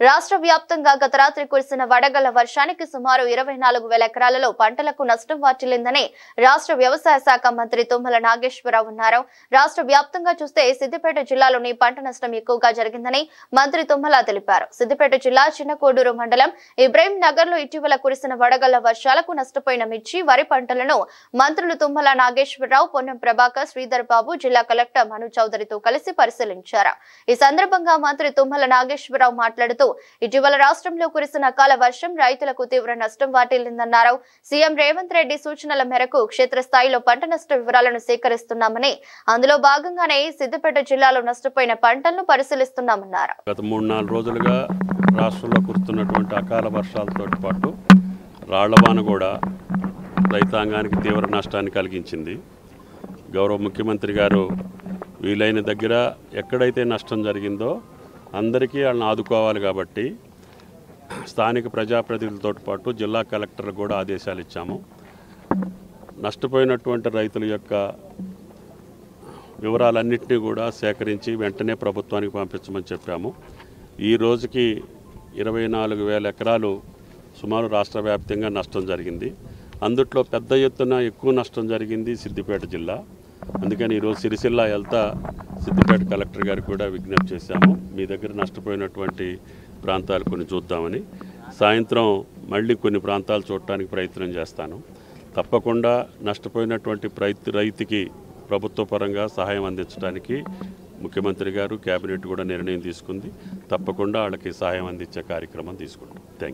రాష్ట్ర వ్యాప్తంగా గత రాత్రి కురిసిన వడగళ్ల వర్షానికి సుమారు 24,000 ఎకరాలలో పంటలకు నష్టం వాటిల్లిందని రాష్ట్ర వ్యవసాయ శాఖ మంత్రి తుమ్మల నాగేశ్వరరావు అన్నారు. రాష్ట్ర వ్యాప్తంగా చూస్తే సిద్దిపేట జిల్లాలోని పంట నష్టం ఎక్కువగా జరిగిందని మంత్రి తుమ్మల తెలిపారు. సిద్దిపేట జిల్లా చిన్నకోడూరు మండలం ఇబ్రహీం నగర్ లో ఇటీవల కురిసిన వడగళ్ల వర్షాలకు నష్టపోయిన మిర్చి, వరి పంటలను మంత్రులు తుమ్మల నాగేశ్వరరావు, పొన్నం ప్రభాకర్, శ్రీధర్ బాబు, జిల్లా కలెక్టర్ మను చౌదరితో కలిసి పరిశీలించారు. ఈ సందర్భంగా మంత్రి తుమ్మల నాగేశ్వరరావు మాట్లాడుతూ ఇటీవల రాష్ట్రంలో కురిసిన అకాల వర్షం రైతులకు తీవ్ర నష్టం వాటిల్లిందన్నారు. సీఎం రేవంత్ రెడ్డి సూచనల మేరకు క్షేత్రస్థాయిలో పంట నష్ట వివరాలను సేకరిస్తున్నామని, అందులో భాగంగానే సిద్దిపేట జిల్లాలో నష్టపోయిన పంటలను పరిశీలిస్తున్నామన్నారు. గత 3-4 రోజులుగా రాష్ట్రంలో కురుస్తున్నటువంటి అకాల వర్షాలతో పాటు రాళ్లవాన కూడా రైతాంగానికి తీవ్ర నష్టాన్ని కలిగించింది. గౌరవ ముఖ్యమంత్రి గారు వీలైన దగ్గర ఎక్కడైతే నష్టం జరిగిందో అందరికీ వాళ్ళని ఆదుకోవాలి కాబట్టి స్థానిక ప్రజాప్రతినిధులతో పాటు జిల్లా కలెక్టర్లకు కూడా ఆదేశాలు ఇచ్చాము. నష్టపోయినటువంటి రైతుల యొక్క వివరాలన్నింటినీ కూడా సేకరించి వెంటనే ప్రభుత్వానికి పంపించమని చెప్పాము. ఈ రోజుకి 24,000 ఎకరాలు సుమారు రాష్ట్ర వ్యాప్తంగా నష్టం జరిగింది. అందుట్లో పెద్ద ఎత్తున ఎక్కువ నష్టం జరిగింది సిద్దిపేట జిల్లా. అందుకని ఈరోజు సిరిసిల్ల వెళ్తా సిద్దిపేట కలెక్టర్ గారికి కూడా విజ్ఞప్తి చేశాము. మీ దగ్గర నష్టపోయినటువంటి ప్రాంతాలు కొన్ని చూద్దామని. సాయంత్రం మళ్ళీ కొన్ని ప్రాంతాలు చూడటానికి ప్రయత్నం చేస్తాను. తప్పకుండా నష్టపోయినటువంటి రైతుకి ప్రభుత్వ పరంగా సహాయం అందించడానికి ముఖ్యమంత్రి గారు, కేబినెట్ కూడా నిర్ణయం తీసుకుంది. తప్పకుండా వాళ్ళకి సహాయం అందించే కార్యక్రమం తీసుకుంటాం. Thank you.